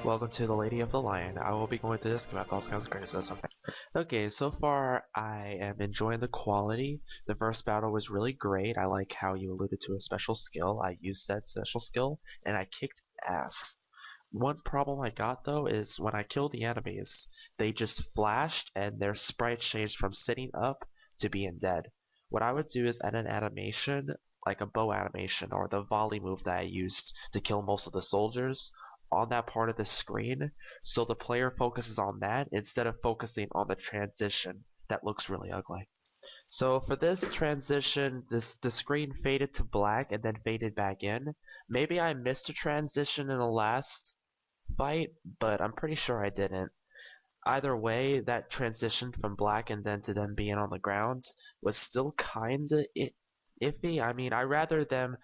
Welcome to the Lady of the Lion. I will be going through this about all kinds of criticism. Okay, so far I am enjoying the quality. The first battle was really great. I like how you alluded to a special skill. I used that special skill and I kicked ass. One problem I got though is when I killed the enemies, they just flashed and their sprites changed from sitting up to being dead. What I would do is add an animation, like a bow animation or the volley move that I used to kill most of the soldiers on that part of the screen, so the player focuses on that instead of focusing on the transition that looks really ugly. So for this transition, the screen faded to black and then faded back in. Maybe I missed a transition in the last fight, but I'm pretty sure I didn't. Either way, that transition from black and then to them being on the ground was still kinda iffy. I mean, I rather them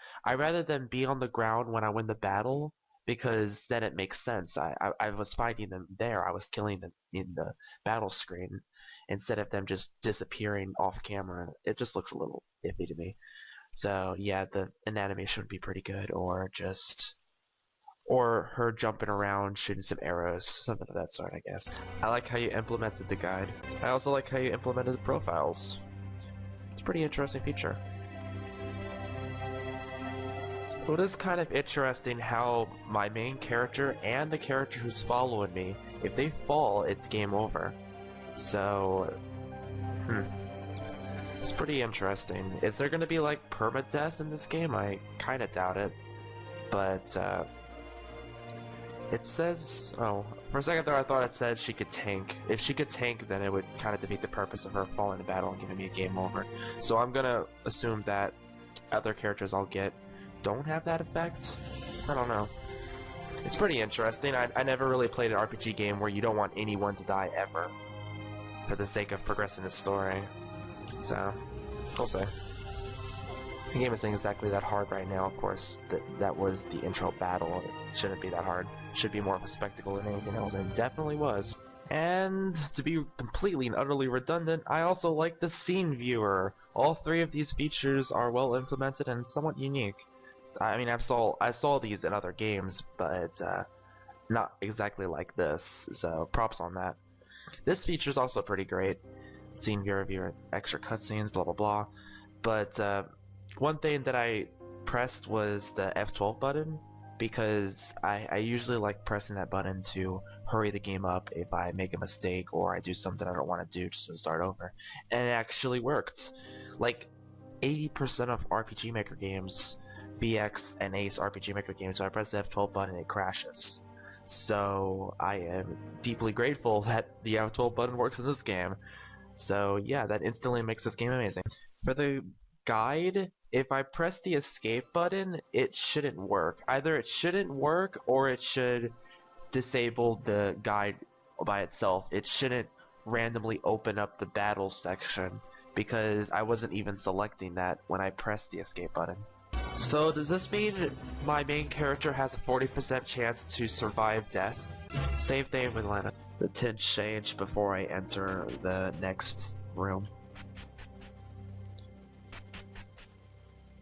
be on the ground when I win the battle because then it makes sense. I was fighting them there. I was killing them in the battle screen instead of them just disappearing off camera. It just looks a little iffy to me. So yeah, an animation would be pretty good, or her jumping around, shooting some arrows, something of that sort, I guess. I like how you implemented the guide. I also like how you implemented the profiles. It's a pretty interesting feature. Well, it is kind of interesting how my main character and the character who's following me, if they fall, it's game over. So, it's pretty interesting. Is there gonna be like permadeath in this game? I kinda doubt it. But, it says, oh, for a second there I thought it said she could tank. If she could tank, then it would kind of defeat the purpose of her falling in battle and giving me a game over. So I'm gonna assume that other characters I'll get don't have that effect. I don't know. It's pretty interesting. I never really played an RPG game where you don't want anyone to die ever for the sake of progressing the story. So, we'll see. The game isn't exactly that hard right now, of course. That was the intro battle. It shouldn't be that hard. It should be more of a spectacle than anything else, and it definitely was. And to be completely and utterly redundant, I also like the scene viewer. All three of these features are well implemented and somewhat unique. I mean, I saw these in other games, but not exactly like this. So props on that. This feature is also pretty great. Scene viewer, extra cutscenes, blah blah blah. But one thing that I pressed was the F12 button because I usually like pressing that button to hurry the game up if I make a mistake or I do something I don't want to do just to start over. And it actually worked. Like 80% of RPG Maker games, BX and Ace RPG Maker games, so I press the F12 button and it crashes. So I am deeply grateful that the F12 button works in this game. So yeah, that instantly makes this game amazing. For the guide, if I press the escape button, it shouldn't work. Either it shouldn't work or it should disable the guide by itself. It shouldn't randomly open up the battle section because I wasn't even selecting that when I pressed the escape button. So does this mean my main character has a 40% chance to survive death? Same thing with Lena. The tint change before I enter the next room.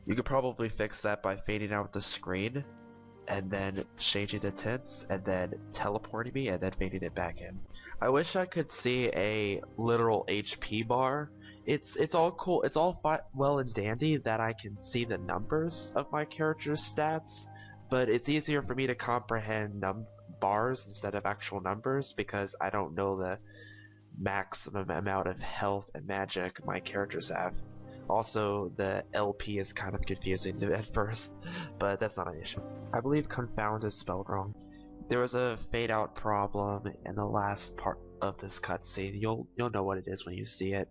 You could probably fix that by fading out the screen and then changing the tints and then teleporting me and then fading it back in. I wish I could see a literal HP bar. It's all cool. It's all well and dandy that I can see the numbers of my character's stats, but it's easier for me to comprehend bars instead of actual numbers because I don't know the maximum amount of health and magic my characters have. Also, the LP is kind of confusing at first, but that's not an issue. I believe confound is spelled wrong. There was a fade out problem in the last part of this cutscene. You'll know what it is when you see it.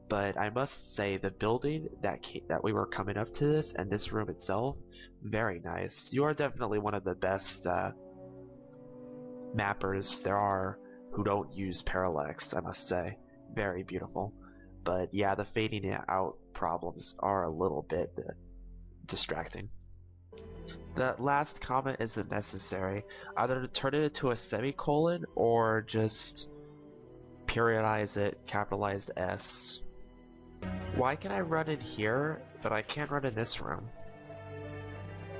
But I must say the building that we were coming up to this and this room itself, very nice. You are definitely one of the best mappers there are who don't use parallax, I must say. Very beautiful. But yeah, the fading out problems are a little bit distracting. The last comment isn't necessary. Either turn it into a semicolon or just periodize it, capitalized S. Why can I run in here, but I can't run in this room?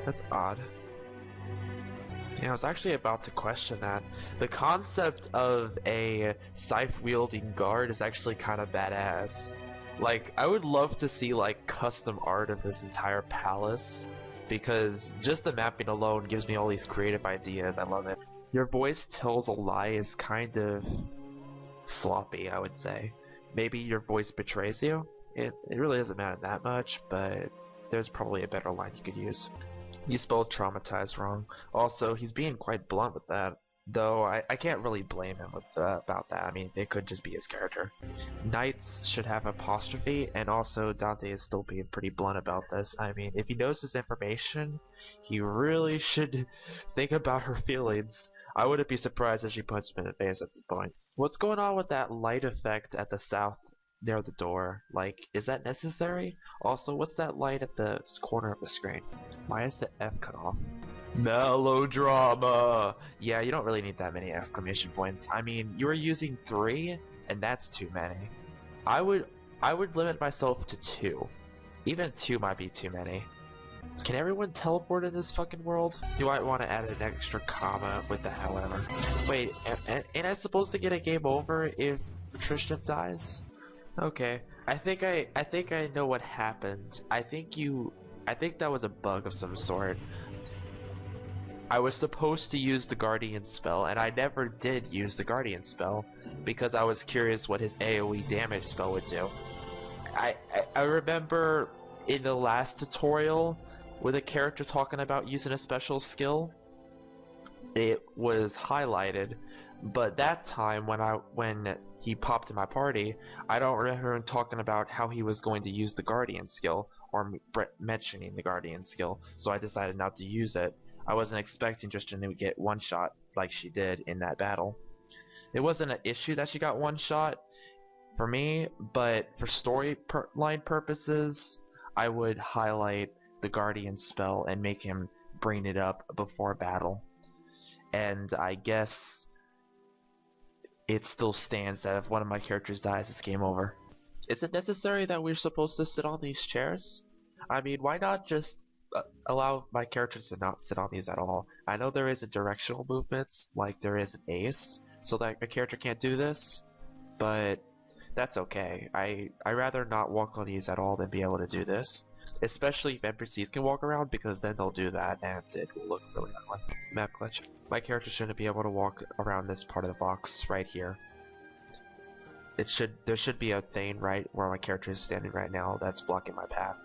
That's odd. Yeah, I was actually about to question that. The concept of a scythe-wielding guard is actually kind of badass. Like, I would love to see, like, custom art of this entire palace, because just the mapping alone gives me all these creative ideas. I love it. Your voice tells a lie is kind of sloppy, I would say. Maybe your voice betrays you? It really doesn't matter that much, but there's probably a better line you could use. You spelled traumatized wrong. Also, he's being quite blunt with that. Though I can't really blame him about that. I mean, it could just be his character. Knights should have apostrophe, and also Dante is still being pretty blunt about this. I mean, if he knows this information, he really should think about her feelings. I wouldn't be surprised if she puts him in the face at this point. What's going on with that light effect at the south near the door? Like, is that necessary? Also, what's that light at the corner of the screen? Why is the F cut off? Melodrama! Yeah, you don't really need that many exclamation points. I mean, you were using 3, and that's too many. I would limit myself to 2. Even 2 might be too many. Can everyone teleport in this fucking world? Do I want to add an extra comma with the however? Wait, ain't I supposed to get a game over if Tristan dies? Okay, I think I know what happened. I think that was a bug of some sort. I was supposed to use the Guardian spell, and I never did use the Guardian spell because I was curious what his AoE damage spell would do. I remember in the last tutorial with a character talking about using a special skill, it was highlighted, but that time when he popped in my party, I don't remember him talking about how he was going to use the Guardian skill or mentioning the Guardian skill, so I decided not to use it. I wasn't expecting Tristan to get one shot like she did in that battle. It wasn't an issue that she got one shot for me, but for storyline purposes, I would highlight the Guardian spell and make him bring it up before battle. And I guess it still stands that if one of my characters dies, it's game over. Is it necessary that we're supposed to sit on these chairs? I mean, why not just allow my characters to not sit on these at all? I know there isn't directional movements like there is an ace, so that a character can't do this, but that's okay. I rather not walk on these at all than be able to do this. Especially if NPCs can walk around, because then they'll do that and it will look really ugly. Map glitch. My character shouldn't be able to walk around this part of the box right here. There should be a thing right where my character is standing right now that's blocking my path,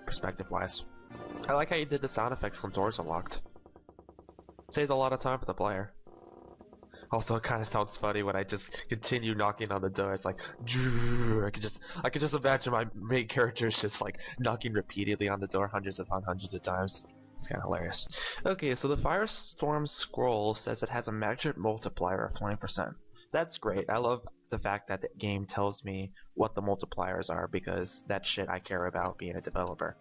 perspective wise. I like how you did the sound effects when doors unlocked. Saves a lot of time for the player. Also, it kind of sounds funny when I just continue knocking on the door. It's like, I could just imagine my main character is just like knocking repeatedly on the door hundreds upon hundreds of times. It's kind of hilarious. Okay, so the Firestorm scroll says it has a magic multiplier of 20%. That's great. I love the fact that the game tells me what the multipliers are, because that's shit I care about being a developer.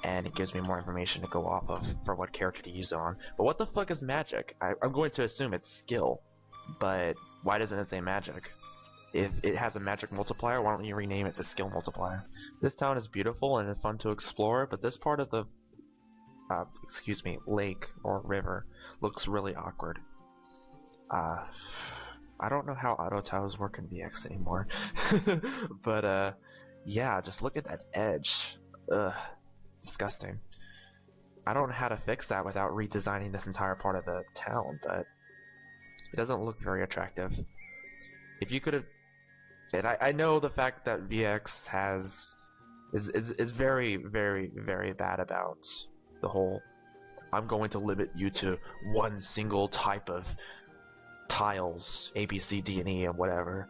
And it gives me more information to go off of for what character to use it on. But what the fuck is magic? I'm going to assume it's skill, but why doesn't it say magic? If it has a magic multiplier, why don't you rename it to skill multiplier? This town is beautiful and fun to explore, but this part of the lake or river looks really awkward. I don't know how auto tiles work in VX anymore. But yeah, just look at that edge. Ugh. Disgusting. I don't know how to fix that without redesigning this entire part of the town, but it doesn't look very attractive. If you could have, and I know the fact that VX is very, very, very bad about the whole, I'm going to limit you to one single type of tiles, A, B, C, D, and E, and whatever,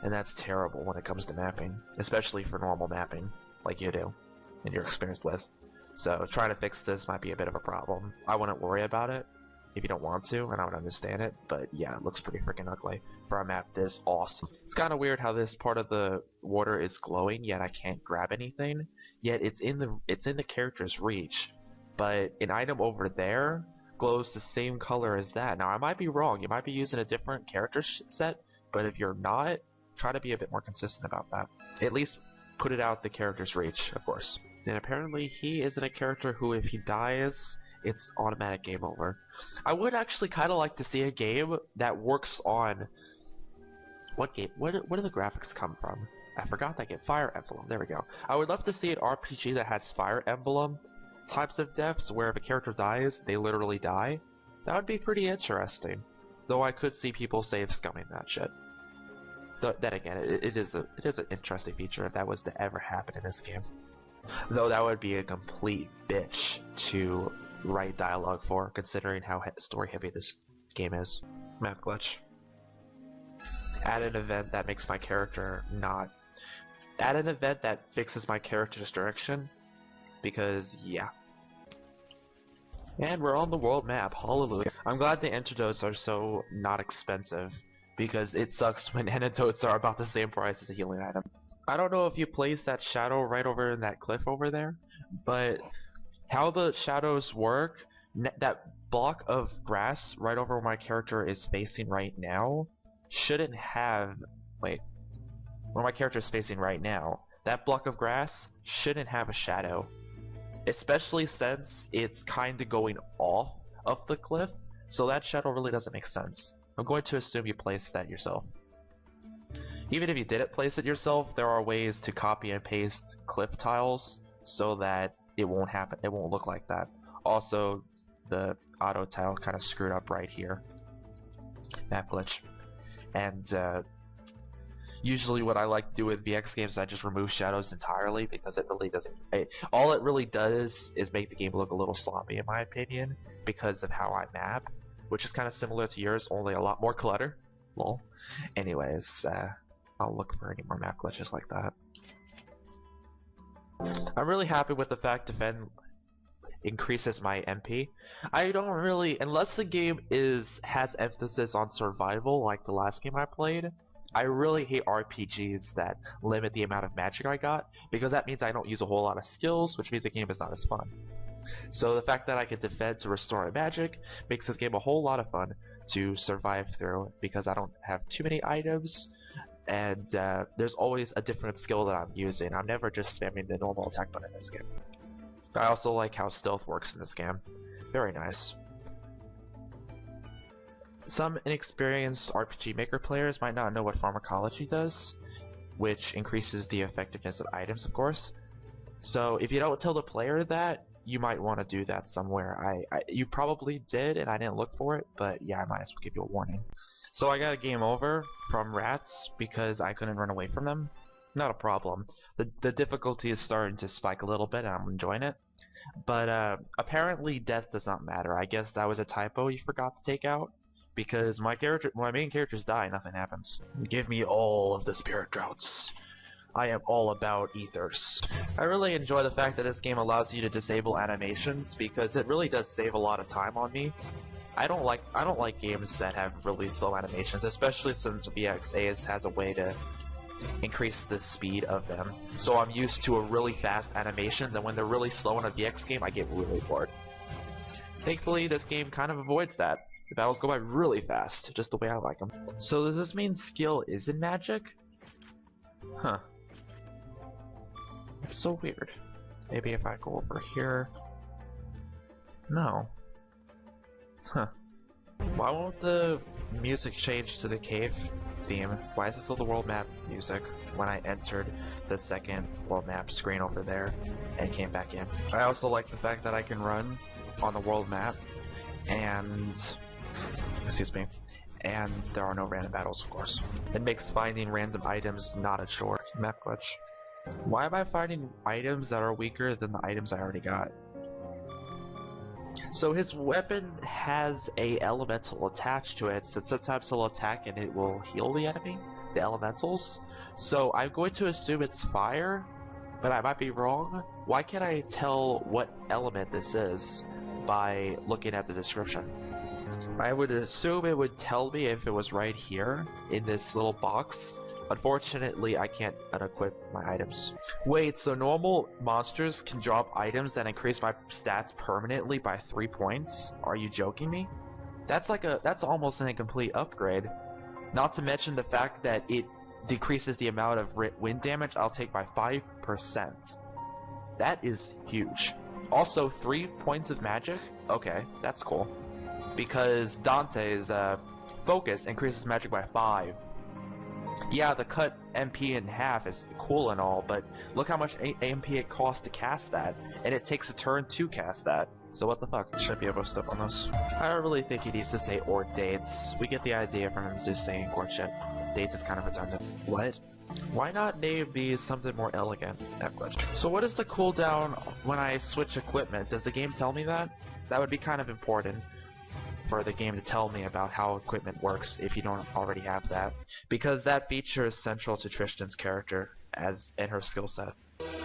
and that's terrible when it comes to mapping, especially for normal mapping, like you do and you're experienced with. So trying to fix this might be a bit of a problem. I wouldn't worry about it if you don't want to, and I would understand it, but yeah, it looks pretty freaking ugly for a map this awesome. It's kind of weird how this part of the water is glowing, yet I can't grab anything, yet it's in the character's reach, but an item over there glows the same color as that. Now I might be wrong, you might be using a different character set, but if you're not, try to be a bit more consistent about that. At least put it out the character's reach, of course. And apparently he isn't a character who, if he dies, it's automatic game over. I would actually kind of like to see a game that works on what game? Where do the graphics come from? I forgot that game. Fire Emblem. There we go. I would love to see an RPG that has Fire Emblem types of deaths where if a character dies, they literally die. That would be pretty interesting. Though I could see people save scumming that shit. Then again, it is an interesting feature if that was to ever happen in this game. Though that would be a complete bitch to write dialogue for, considering how story heavy this game is. Map glitch. Add an event that makes my character not. Add an event that fixes my character's direction, because yeah. And we're on the world map, hallelujah. I'm glad the antidotes are so not expensive, because it sucks when antidotes are about the same price as a healing item. I don't know if you place that shadow right over in that cliff over there, but how the shadows work, that block of grass right over where my character is facing right now, shouldn't have, wait, where my character is facing right now, that block of grass shouldn't have a shadow. Especially since it's kinda going off of the cliff, so that shadow really doesn't make sense. I'm going to assume you placed that yourself. Even if you didn't place it yourself, there are ways to copy and paste cliff tiles so that it won't happen, it won't look like that. Also, the auto tile kind of screwed up right here. Map glitch. And usually what I like to do with VX games is I just remove shadows entirely because it really doesn't... all it really does is make the game look a little sloppy in my opinion because of how I map, which is kind of similar to yours, only a lot more clutter. Lol. Anyways, I'll look for any more map glitches like that. I'm really happy with the fact Defend increases my MP. I don't really, unless the game has emphasis on survival like the last game I played, I really hate RPGs that limit the amount of magic I got, because that means I don't use a whole lot of skills, which means the game is not as fun. So the fact that I can defend to restore my magic makes this game a whole lot of fun to survive through, because I don't have too many items, and there's always a different skill that I'm using. I'm never just spamming the normal attack button in this game. I also like how stealth works in this game. Very nice. Some inexperienced RPG Maker players might not know what pharmacology does, which increases the effectiveness of items, of course. So if you don't tell the player that, you might want to do that somewhere. You probably did, and I didn't look for it, but yeah, I might as well give you a warning. So I got a game over from rats because I couldn't run away from them. Not a problem. The difficulty is starting to spike a little bit, and I'm enjoying it. But apparently death does not matter. I guess that was a typo you forgot to take out. Because my main characters die, nothing happens. Give me all of the spirit droughts. I am all about ethers. I really enjoy the fact that this game allows you to disable animations, because it really does save a lot of time on me. I don't like games that have really slow animations, especially since VXA has a way to increase the speed of them. So I'm used to a really fast animations, and when they're really slow in a VX game, I get really bored. Thankfully, this game kind of avoids that. The battles go by really fast, just the way I like them. So does this mean skill is in magic? Huh. That's so weird. Maybe if I go over here... No. Huh. Why won't the music change to the cave theme? Why is it still the world map music when I entered the second world map screen over there and came back in? I also like the fact that I can run on the world map and... excuse me. And there are no random battles, of course. It makes finding random items not a chore. Map glitch. Why am I finding items that are weaker than the items I already got? So his weapon has a elemental attached to it, so sometimes he'll attack and it will heal the enemy, the elementals. So I'm going to assume it's fire, but I might be wrong. Why can't I tell what element this is by looking at the description? I would assume it would tell me if it was right here in this little box. Unfortunately, I can't unequip my items. Wait, so normal monsters can drop items that increase my stats permanently by 3 points? Are you joking me? That's almost an incomplete upgrade. Not to mention the fact that it decreases the amount of wind damage I'll take by 5%. That is huge. Also, 3 points of magic? Okay, that's cool. Because Dante's focus increases magic by 5. Yeah, the cut MP in half is cool and all, but look how much MP it costs to cast that, and it takes a turn to cast that. So what the fuck? Should be able to step on this. I don't really think he needs to say or dates. We get the idea from him just saying or shit. Dates is kind of redundant. What? Why not name these something more elegant? So what is the cooldown when I switch equipment? Does the game tell me that? That would be kind of important for the game to tell me about how equipment works if you don't already have that. Because that feature is central to Tristan's character as in her skill set.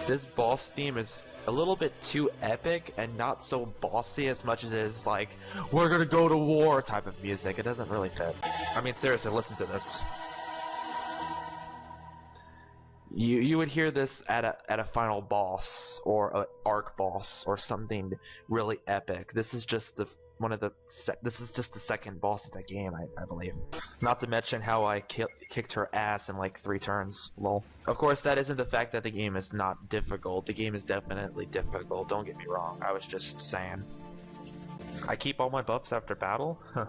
This boss theme is a little bit too epic and not so bossy as much as it is like, we're gonna go to war type of music. It doesn't really fit. I mean, seriously, listen to this. You would hear this at a final boss or an arc boss or something really epic. This is just the second boss of the game, I believe. Not to mention how I kicked her ass in like 3 turns. Lol. Of course, that isn't the fact that the game is not difficult. The game is definitely difficult. Don't get me wrong. I was just saying. I keep all my buffs after battle. Huh.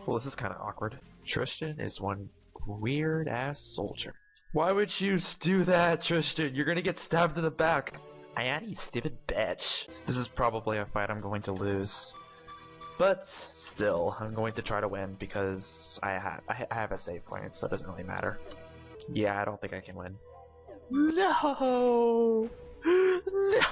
Well, this is kind of awkward. Tristan is one weird ass soldier. Why would you do that, Tristan? You're gonna get stabbed in the back. I am, you stupid bitch. This is probably a fight I'm going to lose. But still, I'm going to try to win because I have a save point, so it doesn't really matter. Yeah, I don't think I can win. No! No!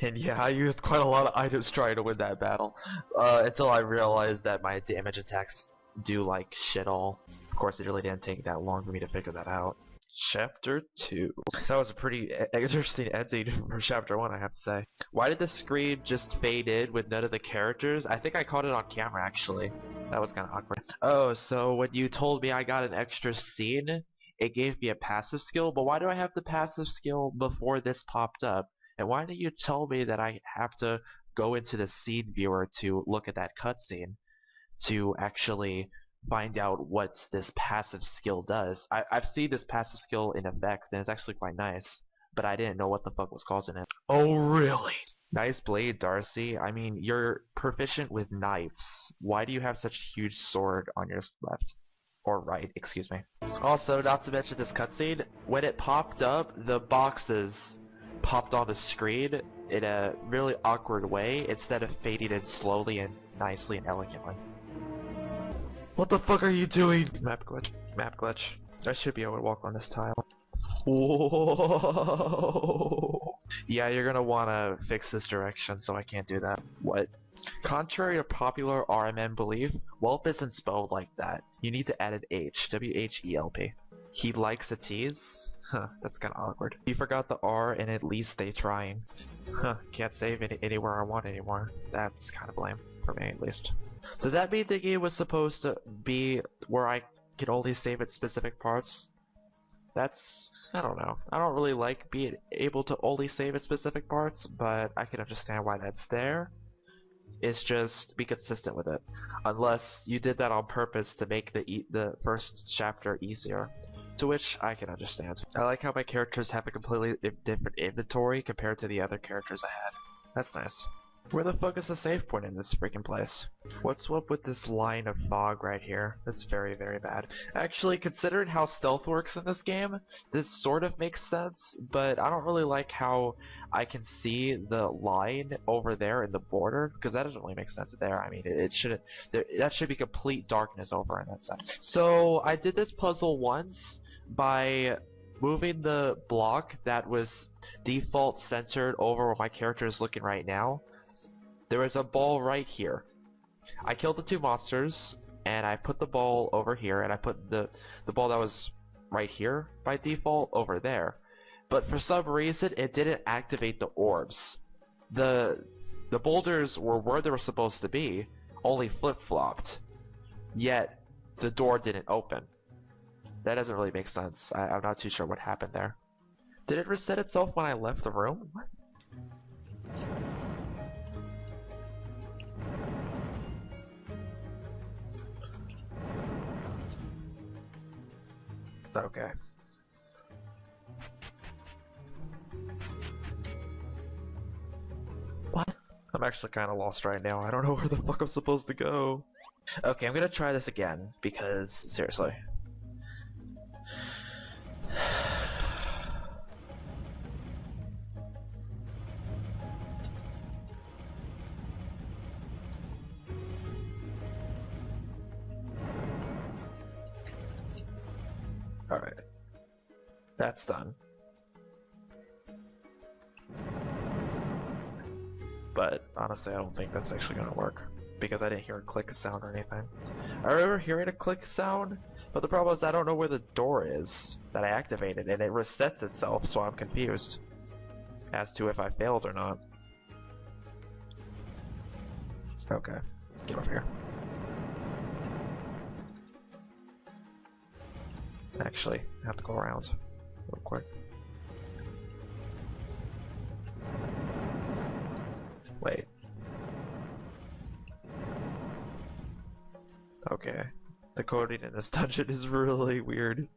And yeah, I used quite a lot of items trying to win that battle. Until I realized that my damage attacks do like shit all. Of course, it really didn't take that long for me to figure that out. Chapter 2. That was a pretty interesting ending for Chapter 1, I have to say. Why did the screen just fade in with none of the characters? I think I caught it on camera, actually. That was kind of awkward. Oh, so when you told me I got an extra scene, it gave me a passive skill, but why do I have the passive skill before this popped up? And why didn't you tell me that I have to go into the scene viewer to look at that cutscene to actually find out what this passive skill does? I've seen this passive skill in effect, and it's actually quite nice, but I didn't know what the fuck was causing it. Oh, really? Nice blade, Darcy. I mean, you're proficient with knives. Why do you have such a huge sword on your left? Or right, excuse me. Also, not to mention this cutscene, when it popped up, the boxes popped on the screen in a really awkward way instead of fading in slowly and nicely and elegantly. What the fuck are you doing? Map glitch. Map glitch. I should be able to walk on this tile. Whoa. Yeah, you're gonna wanna fix this direction, so I can't do that. What? Contrary to popular RMN belief, Whelp isn't spelled like that. You need to add an H. W-H-E-L-P. He likes a tease? Huh, that's kinda awkward. You forgot the R and at least stay trying. Huh, can't save it anywhere I want anymore. That's kinda lame, for me at least. Does that mean the game was supposed to be where I could only save at specific parts? That's... I don't know. I don't really like being able to only save at specific parts, but I can understand why that's there. It's just be consistent with it. Unless you did that on purpose to make the first chapter easier. To which I can understand. I like how my characters have a completely different inventory compared to the other characters I had. That's nice. Where the fuck is the save point in this freaking place? What's up with this line of fog right here? That's very, very bad. Actually, considering how stealth works in this game, this sort of makes sense, but I don't really like how I can see the line over there in the border, because that doesn't really make sense there. I mean, it shouldn't, that should be complete darkness over on that side. So, I did this puzzle once by moving the block that was default centered over where my character is looking right now. There was a ball right here. I killed the 2 monsters, and I put the ball over here, and I put the ball that was right here by default over there. But for some reason, it didn't activate the orbs. The boulders were where they were supposed to be, only flip-flopped. Yet, the door didn't open. That doesn't really make sense. I'm not too sure what happened there. Did it reset itself when I left the room? What? Okay. What? I'm actually kind of lost right now. I don't know where the fuck I'm supposed to go. Okay, I'm gonna try this again, because, seriously. Alright. That's done. But honestly, I don't think that's actually gonna work because I didn't hear a click sound or anything. I remember hearing a click sound, but the problem is I don't know where the door is that I activated, and it resets itself, so I'm confused as to if I failed or not. Okay, get over here. Actually, I have to go around real quick. Wait. Okay. The coding in this dungeon is really weird.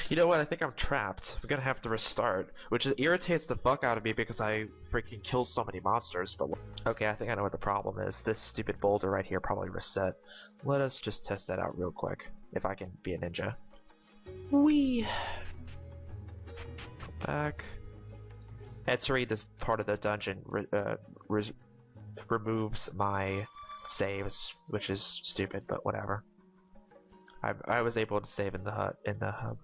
You know what? I think I'm trapped. I'm gonna have to restart, which irritates the fuck out of me because I freaking killed so many monsters. But okay, I think I know what the problem is. This stupid boulder right here probably reset. Let us just test that out real quick. If I can be a ninja. Whee! Back. Entering this part of the dungeon removes my saves, which is stupid, but whatever. I was able to save in the hub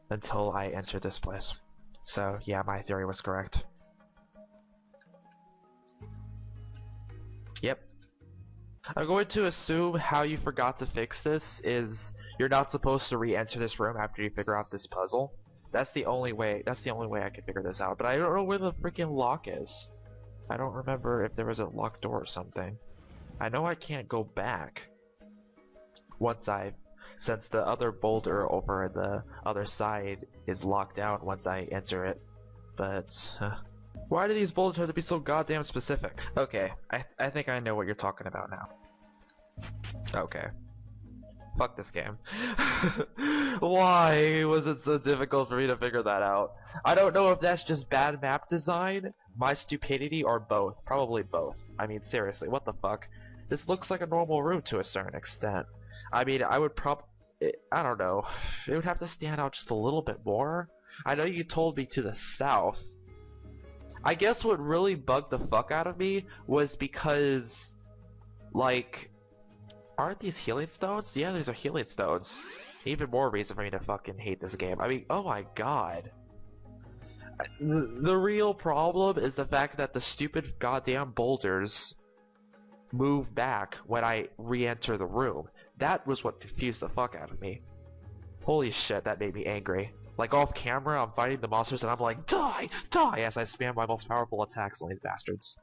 until I entered this place. So yeah, my theory was correct. Yep. I'm going to assume how you forgot to fix this is you're not supposed to re-enter this room after you figure out this puzzle. That's the only way I can figure this out, but I don't know where the freaking lock is. I don't remember if there was a locked door or something. I know I can't go back since the other boulder over the other side is locked out once I enter it. But why do these boulders have to be so goddamn specific? Okay, I think I know what you're talking about now. Okay. Fuck this game. Why was it so difficult for me to figure that out? I don't know if that's just bad map design, my stupidity, or both. Probably both. I mean, seriously, what the fuck? This looks like a normal room to a certain extent. I mean, I don't know. It would have to stand out just a little bit more. I know you told me to the south. I guess what really bugged the fuck out of me was because, like, aren't these healing stones? Yeah, these are healing stones. Even more reason for me to fucking hate this game. I mean, oh my god. The real problem is the fact that the stupid goddamn boulders move back when I re-enter the room. That was what confused the fuck out of me. Holy shit, that made me angry. Like, off camera, I'm fighting the monsters and I'm like, die! Die! As I spam my most powerful attacks on these bastards.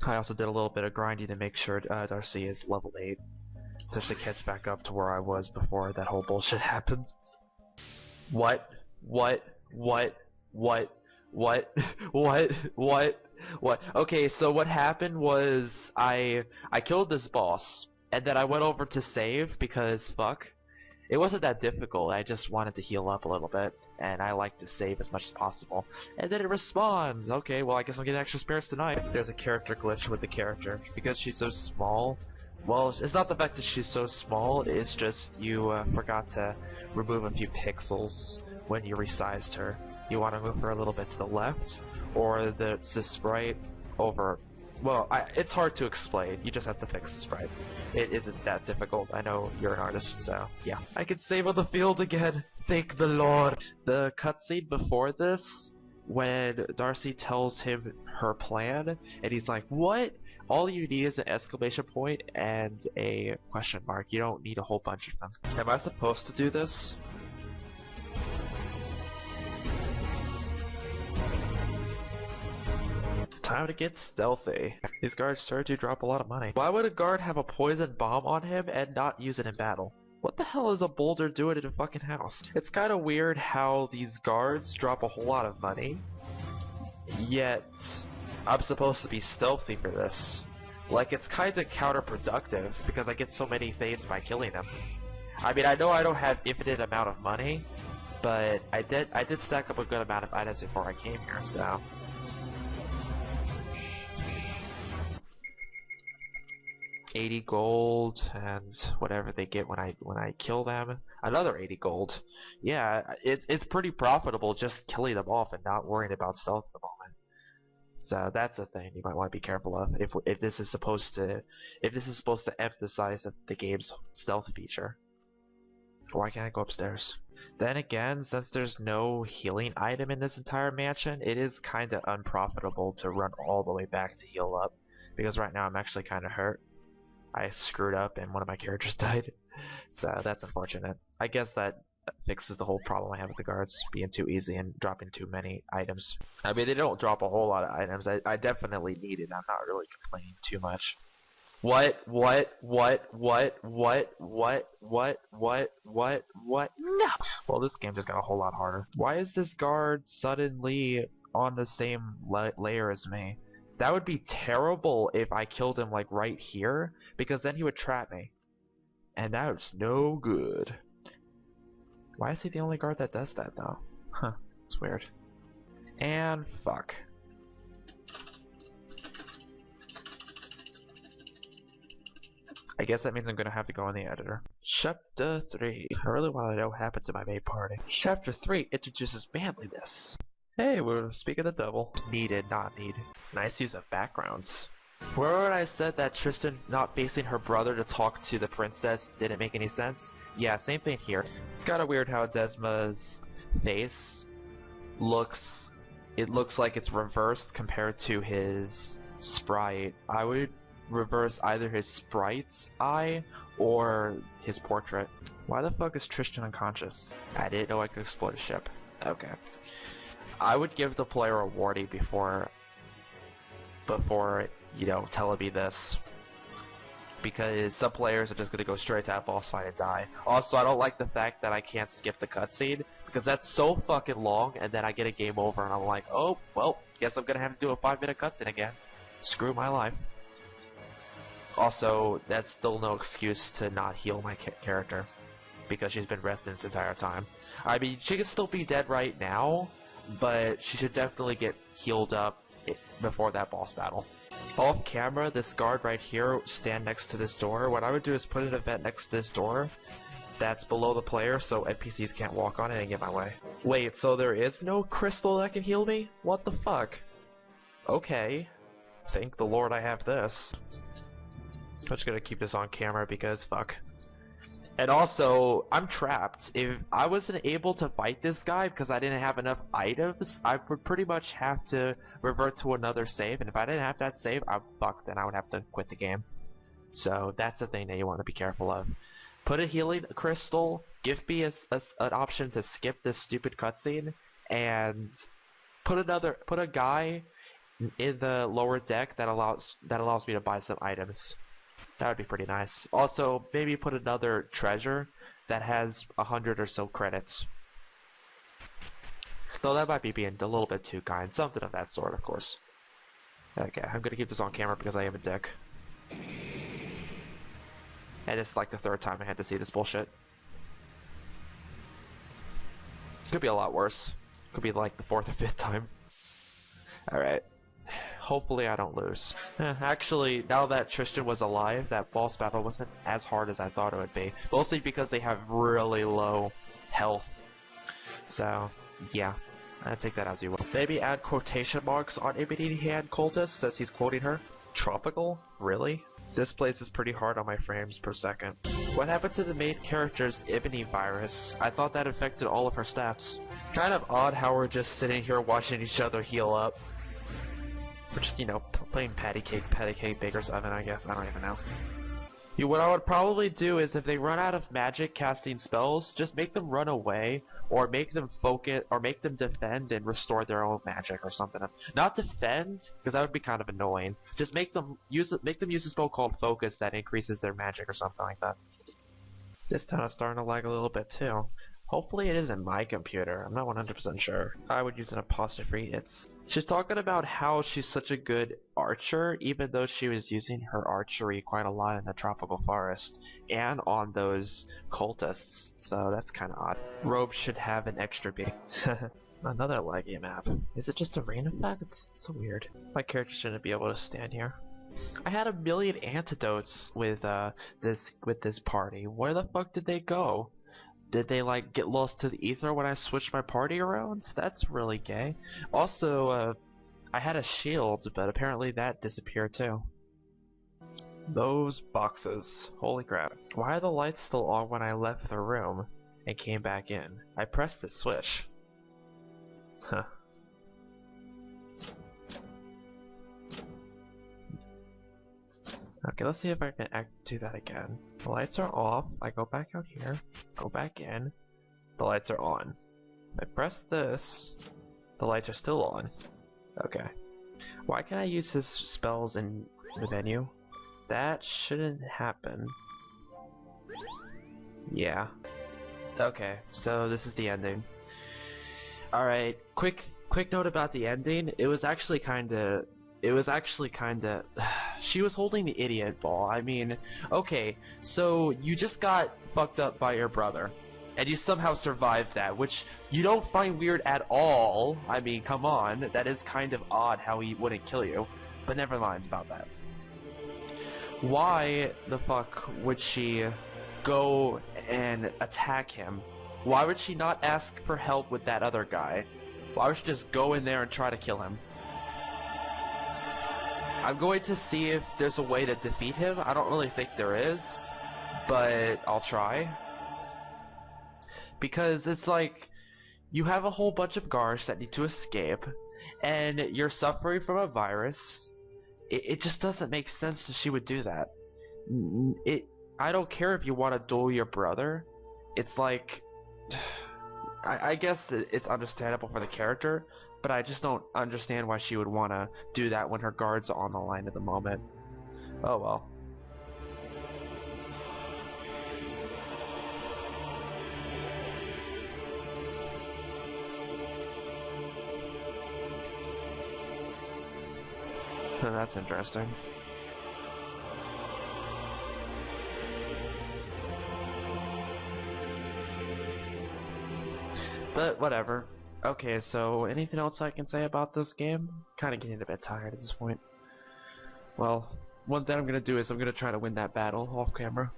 I also did a little bit of grinding to make sure Darcy is level 8. Just to catch back up to where I was before that whole bullshit happened. What? Okay, so what happened was I killed this boss, and then I went over to save because fuck. It wasn't that difficult, I just wanted to heal up a little bit, and I like to save as much as possible. And then it respawns! Okay, well I guess I'm getting extra spares tonight. There's a character glitch with the character. Because she's so small, well, it's not the fact that she's so small, it's just you forgot to remove a few pixels when you resized her. You want to move her a little bit to the left, or the sprite over... Well, it's hard to explain, you just have to fix the sprite. It isn't that difficult, I know you're an artist, so yeah. I can save on the field again, thank the Lord! The cutscene before this, when Darcy tells him her plan, and he's like, what? All you need is an exclamation point and a question mark. You don't need a whole bunch of them. Am I supposed to do this? Time to get stealthy. These guards sure do drop a lot of money. Why would a guard have a poison bomb on him and not use it in battle? What the hell is a boulder doing in a fucking house? It's kind of weird how these guards drop a whole lot of money, yet I'm supposed to be stealthy for this. Like, it's kind of counterproductive because I get so many things by killing them. I mean, I know I don't have infinite amount of money, But I did stack up a good amount of items before I came here, so 80 gold and whatever they get when I kill them, another 80 gold. Yeah, it's pretty profitable just killing them off and not worrying about stealth at the moment. So that's a thing you might want to be careful of if this is supposed to emphasize the game's stealth feature. Why can't I go upstairs? Then again, since there's no healing item in this entire mansion, it is kinda unprofitable to run all the way back to heal up. Because right now I'm actually kinda hurt. I screwed up and one of my characters died. So that's unfortunate. I guess that fixes the whole problem I have with the guards being too easy and dropping too many items. I mean, they don't drop a whole lot of items. I definitely need it. I'm not really complaining too much. What? No! Well, this game just got a whole lot harder. Why is this guard suddenly on the same layer as me? That would be terrible if I killed him like right here, because then he would trap me. And that was no good. Why is he the only guard that does that though? Huh, it's weird. And fuck. I guess that means I'm gonna have to go in the editor. Chapter 3. I really want to know what happened to my maid party. Chapter 3 introduces manliness. Hey, we're speaking of the devil. Needed, not need. Nice use of backgrounds. Remember when I said that Tristan not facing her brother to talk to the princess didn't make any sense? Yeah, same thing here. It's kinda weird how Desma's face looks like it's reversed compared to his sprite. I would reverse either his sprite's eye or his portrait. Why the fuck is Tristan unconscious? I didn't know I could explode a ship. Okay. I would give the player a warning before you know, telling me this. Because some players are just gonna go straight to that boss fight and die. Also, I don't like the fact that I can't skip the cutscene, because that's so fucking long, and then I get a game over and I'm like, oh, well, guess I'm gonna have to do a 5-minute cutscene again. Screw my life. Also, that's still no excuse to not heal my character, because she's been resting this entire time. I mean, she could still be dead right now, but she should definitely get healed up before that boss battle. Off camera, this guard right here stand next to this door. What I would do is put an event next to this door that's below the player so NPCs can't walk on it and get in my way. Wait, so there is no crystal that can heal me? What the fuck? Okay. Thank the Lord I have this. I'm just gonna keep this on camera because fuck. And also, I'm trapped. If I wasn't able to fight this guy because I didn't have enough items, I would pretty much have to revert to another save, and if I didn't have that save, I'm fucked and I would have to quit the game. So that's the thing that you want to be careful of. Put a healing crystal, give me an option to skip this stupid cutscene, and put a guy in the lower deck that allows me to buy some items. That would be pretty nice. Also, maybe put another treasure that has 100 or so credits. Though that might be being a little bit too kind. Something of that sort, of course. Okay, I'm gonna keep this on camera because I am a dick. And it's like the 3rd time I had to see this bullshit. Could be a lot worse. Could be like the 4th or 5th time. Alright. Hopefully I don't lose. Actually, now that Tristan was alive, that boss battle wasn't as hard as I thought it would be. Mostly because they have really low health. So, yeah. I'll take that as you will. Maybe add quotation marks on Ebony Hand Cultist, says he's quoting her. Tropical? Really? This place is pretty hard on my frames per second. What happened to the main character's Ebony virus? I thought that affected all of her stats. Kind of odd how we're just sitting here watching each other heal up. We're just, you know, playing patty cake, baker's oven, I guess. I don't even know. What I would probably do is if they run out of magic casting spells, just make them run away, or make them focus, or make them defend and restore their own magic or something. Not defend, because that would be kind of annoying. Just make them use a spell called focus that increases their magic or something like that. This town is starting to lag a little bit too. Hopefully it isn't my computer. I'm not 100% sure. I would use an apostrophe. She's talking about how she's such a good archer, even though she was using her archery quite a lot in the tropical forest and on those cultists. So that's kind of odd. Robe should have an extra B. Another laggy map. Is it just a rain effect? It's so weird. My character shouldn't be able to stand here. I had a million antidotes with this party. Where the fuck did they go? Did they like get lost to the ether when I switched my party around? That's really gay. Also, I had a shield, but apparently that disappeared too. Those boxes. Holy crap. Why are the lights still on when I left the room and came back in? I pressed the switch. Huh. Okay, let's see if I can do that again. The lights are off, I go back out here, go back in, the lights are on. I press this, the lights are still on. Okay. Why can't I use his spells in the menu? That shouldn't happen. Yeah. Okay, so this is the ending. Alright, quick note about the ending. It was actually kinda... She was holding the idiot ball. I mean, okay, so you just got fucked up by your brother, and you somehow survived that, which you don't find weird at all. I mean, come on, that is kind of odd how he wouldn't kill you, but never mind about that. Why the fuck would she go and attack him? Why would she not ask for help with that other guy? Why would she just go in there and try to kill him? I'm going to see if there's a way to defeat him. I don't really think there is, but I'll try. Because it's like, you have a whole bunch of guards that need to escape, and you're suffering from a virus. It just doesn't make sense that she would do that. I don't care if you want to duel your brother. It's like, I guess it's understandable for the character, but I just don't understand why she would want to do that when her guard's are on the line at the moment. Oh well. That's interesting. But whatever. Okay, so anything else I can say about this game? Kinda getting a bit tired at this point. Well, one thing I'm gonna do is I'm gonna try to win that battle off camera.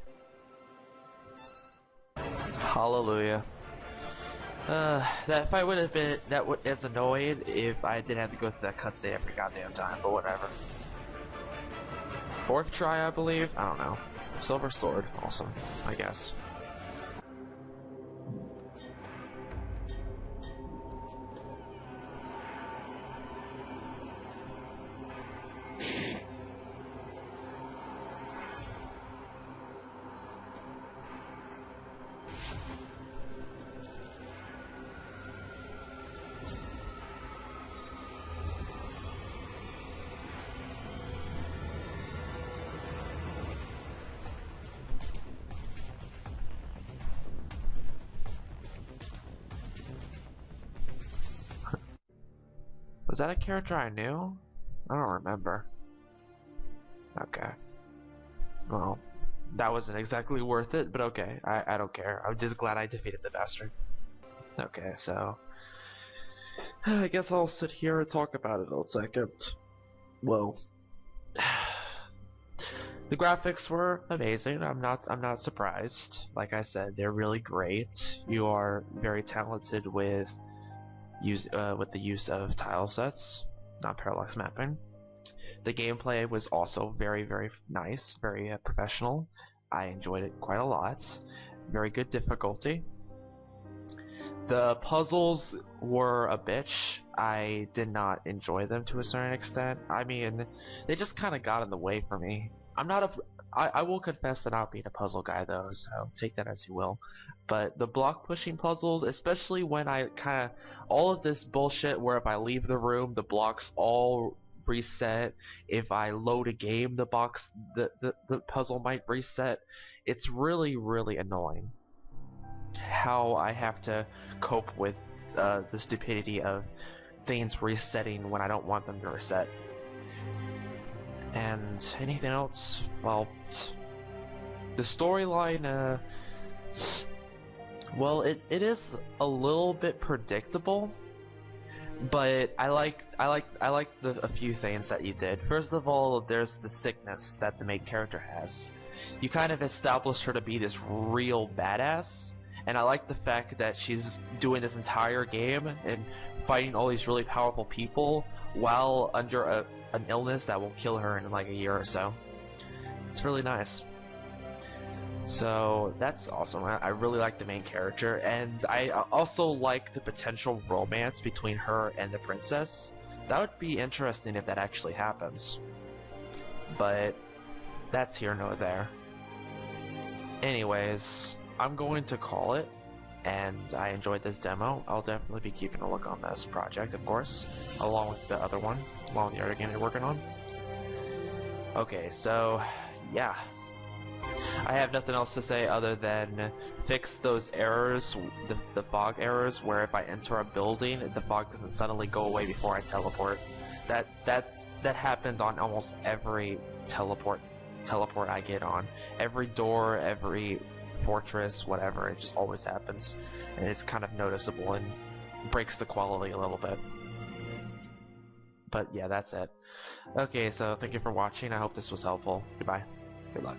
Hallelujah. That fight would have been as annoying if I didn't have to go through that cutscene every goddamn time, but whatever. Fourth try, I believe? I don't know. Silver sword, awesome, I guess. Was that a character I knew? I don't remember. Okay. Well, that wasn't exactly worth it, but okay. I don't care. I'm just glad I defeated the bastard. Okay, so... I guess I'll sit here and talk about it in a second. Whoa. The graphics were amazing. I'm not surprised. Like I said, they're really great. You are very talented with the use of tile sets, not parallax mapping. The gameplay was also very nice, very professional. I enjoyed it quite a lot. Very good difficulty. The puzzles were a bitch. I did not enjoy them to a certain extent. I mean, they just kind of got in the way for me. I will confess to not being a puzzle guy though, so take that as you will. But the block pushing puzzles, especially when I kind of, all of this bullshit where if I leave the room, the blocks all reset. If I load a game, the puzzle might reset. It's really annoying. how I have to cope with the stupidity of things resetting when I don't want them to reset. And anything else? Well, the storyline, well, it is a little bit predictable, but I like a few things that you did. First of all, there's the sickness that the main character has. You kind of established her to be this real badass, and I like the fact that she's doing this entire game and fighting all these really powerful people while under an illness that will kill her in like a year or so. It's really nice. So that's awesome. I really like the main character, and I also like the potential romance between her and the princess. That would be interesting if that actually happens. But that's here nor there. Anyways, I'm going to call it, and I enjoyed this demo. I'll definitely be keeping a look on this project, of course, along with the other one, along with the other game you're working on. Okay, so yeah. I have nothing else to say other than fix those errors, the fog errors, where if I enter a building, the fog doesn't suddenly go away before I teleport. That happens on almost every teleport I get on. Every door, every fortress, whatever, it just always happens. And it's kind of noticeable and breaks the quality a little bit. But yeah, that's it. Okay, so thank you for watching. I hope this was helpful. Goodbye. Good luck.